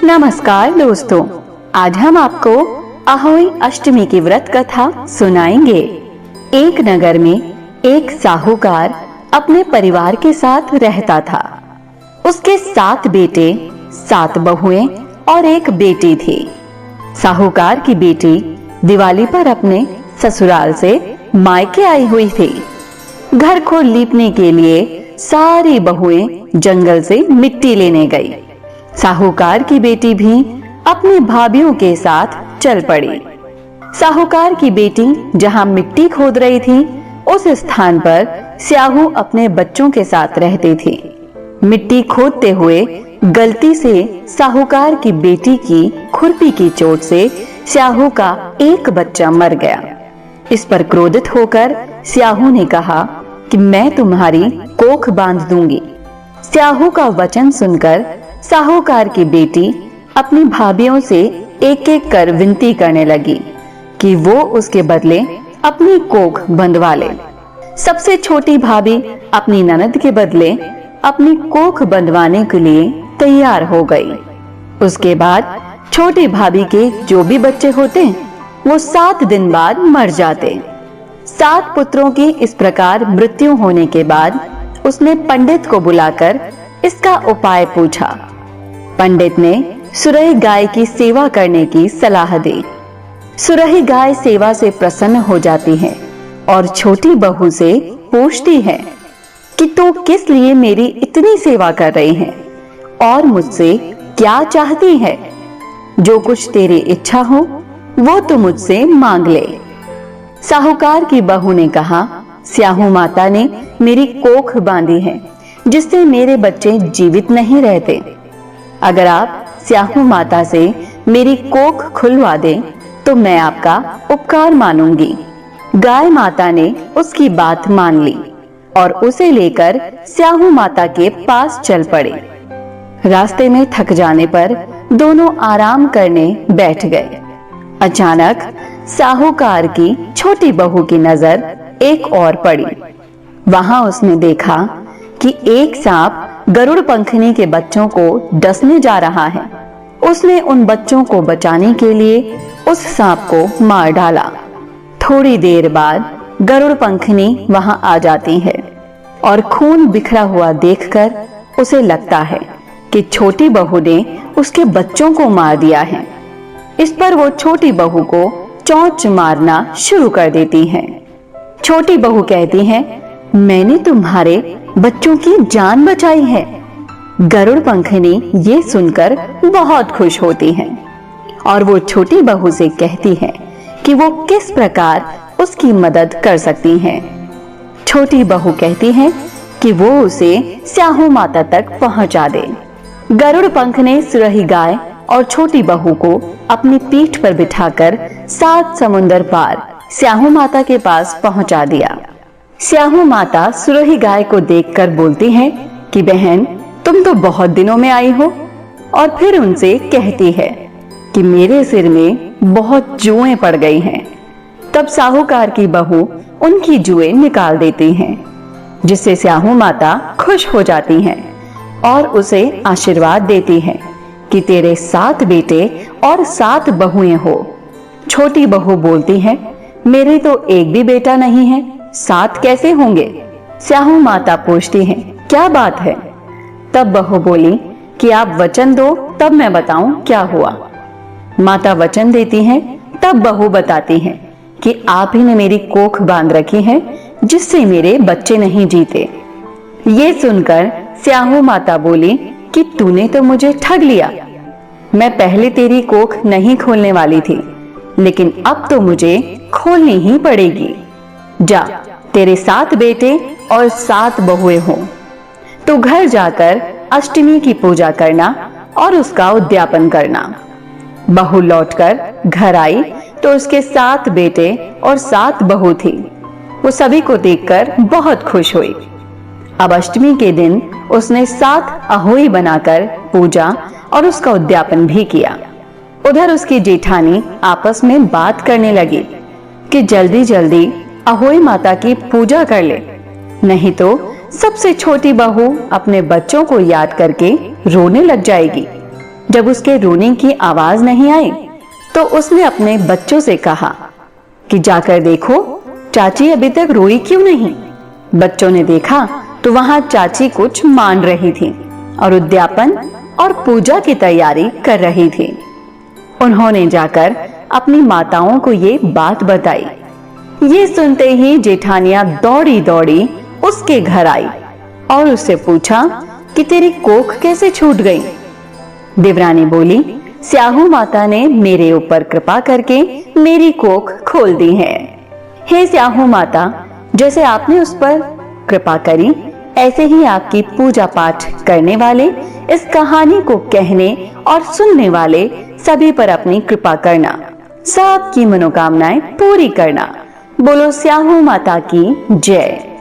नमस्कार दोस्तों, आज हम आपको अहोई अष्टमी की व्रत कथा सुनाएंगे। एक नगर में एक साहूकार अपने परिवार के साथ रहता था। उसके 7 बेटे, 7 बहुएं और एक बेटी थी। साहूकार की बेटी दिवाली पर अपने ससुराल से मायके आई हुई थी। घर को लीपने के लिए सारी बहुएं जंगल से मिट्टी लेने गई। साहूकार की बेटी भी अपनी भाभियों के साथ चल पड़ी। साहूकार की बेटी जहां मिट्टी खोद रही थी, उस स्थान पर स्याहू अपने बच्चों के साथ रहती थी। मिट्टी खोदते हुए गलती से साहूकार की बेटी की खुरपी की चोट से स्याहू का एक बच्चा मर गया। इस पर क्रोधित होकर स्याहू ने कहा कि मैं तुम्हारी कोख बांध दूंगी। स्याहू का वचन सुनकर साहूकार की बेटी अपनी भाभियों से एक एक कर विनती करने लगी कि वो उसके बदले अपनी कोख बंधवा ले। सबसे छोटी भाभी अपनी ननद के बदले अपनी कोख बंधवाने के लिए तैयार हो गई। उसके बाद छोटी भाभी के जो भी बच्चे होते वो 7 दिन बाद मर जाते। 7 पुत्रों की इस प्रकार मृत्यु होने के बाद उसने पंडित को बुलाकर इसका उपाय पूछा। पंडित ने सुरही गाय की सेवा करने की सलाह दी। सुरही गाय सेवा से प्रसन्न हो जाती है और छोटी बहू से पूछती है कि तू किस लिए मेरी इतनी सेवा कर रही है और मुझसे क्या चाहती है। जो कुछ तेरी इच्छा हो वो तू मुझसे मांग ले। साहूकार की बहू ने कहा, स्याहू माता ने मेरी कोख बांधी है जिससे मेरे बच्चे जीवित नहीं रहते। अगर आप स्याहू माता से मेरी कोख खुलवा दें तो मैं आपका उपकार मानूंगी। गाय माता ने उसकी बात मान ली और उसे लेकर स्याहू माता के पास चल पड़े। रास्ते में थक जाने पर दोनों आराम करने बैठ गए। अचानक साहूकार की छोटी बहू की नजर एक और पड़ी। वहां उसने देखा कि एक सांप गरुड़ पंखनी के बच्चों को डसने जा रहा है। उसने उन बच्चों को बचाने के लिए उस सांप को मार डाला। थोड़ी देर बाद गरुड़ पंखनी वहां आ जाती है और खून बिखरा हुआ देखकर उसे लगता है कि छोटी बहू ने उसके बच्चों को मार दिया है। इस पर वो छोटी बहू को चोंच मारना शुरू कर देती है। छोटी बहू कहती है, मैंने तुम्हारे बच्चों की जान बचाई है। गरुड़ पंखनी ये सुनकर बहुत खुश होती है और वो छोटी बहू से कहती है कि वो किस प्रकार उसकी मदद कर सकती है। छोटी बहू कहती है कि वो उसे स्याहू माता तक पहुंचा दे। गरुड़ पंख ने सुरही गाय और छोटी बहू को अपनी पीठ पर बिठाकर 7 समुंदर पार स्याहू माता के पास पहुंचा दिया। स्याहू माता सुरही गाय को देखकर बोलती है कि बहन, तुम तो बहुत दिनों में आई हो। और फिर उनसे कहती है कि मेरे सिर में बहुत जुएं पड़ गई हैं। तब साहूकार की बहू उनकी जुएं निकाल देती हैं, जिससे स्याहू माता खुश हो जाती हैं और उसे आशीर्वाद देती है कि तेरे 7 बेटे और 7 बहुएं हो। छोटी बहू बोलती है, मेरे तो एक भी बेटा नहीं है, 7 कैसे होंगे। स्याहू माता पूछती है, क्या बात है। तब बहू बोली कि आप वचन दो तब मैं बताऊं क्या हुआ। माता वचन देती हैं। तब बहू बताती है कि आप ही ने मेरी कोख बांध रखी है जिससे मेरे बच्चे नहीं जीते। ये सुनकर स्याहू माता बोली कि तूने तो मुझे ठग लिया। मैं पहले तेरी कोख नहीं खोलने वाली थी, लेकिन अब तो मुझे खोलनी ही पड़ेगी। जा, तेरे 7 बेटे और 7 बहुएं हो। तो घर जाकर अष्टमी की पूजा करना और उसका उद्यापन करना। बहू लौटकर घर आई तो उसके 7 बेटे और 7 बहू थी। वो सभी को देखकर बहुत खुश हुई। अब अष्टमी के दिन उसने 7 अहोई बनाकर पूजा और उसका उद्यापन भी किया। उधर उसकी जेठानी आपस में बात करने लगी कि जल्दी जल्दी अहोई माता की पूजा कर ले, नहीं तो सबसे छोटी बहू अपने बच्चों को याद करके रोने लग जाएगी। जब उसके रोने की आवाज नहीं आई तो उसने अपने बच्चों से कहा कि जाकर देखो चाची अभी तक रोई क्यों नहीं। बच्चों ने देखा तो वहां चाची कुछ मान रही थी और उद्यापन और पूजा की तैयारी कर रही थी। उन्होंने जाकर अपनी माताओं को ये बात बताई। ये सुनते ही जेठानियां दौड़ी दौड़ी उसके घर आई और उससे पूछा कि तेरी कोख कैसे छूट गई। देवरानी बोली, स्याहू माता ने मेरे ऊपर कृपा करके मेरी कोख खोल दी है। हे स्याहू माता, जैसे आपने उस पर कृपा करी ऐसे ही आपकी पूजा पाठ करने वाले, इस कहानी को कहने और सुनने वाले सभी पर अपनी कृपा करना, सबकी मनोकामनाएं पूरी करना। बोलो स्याहू माता की जय।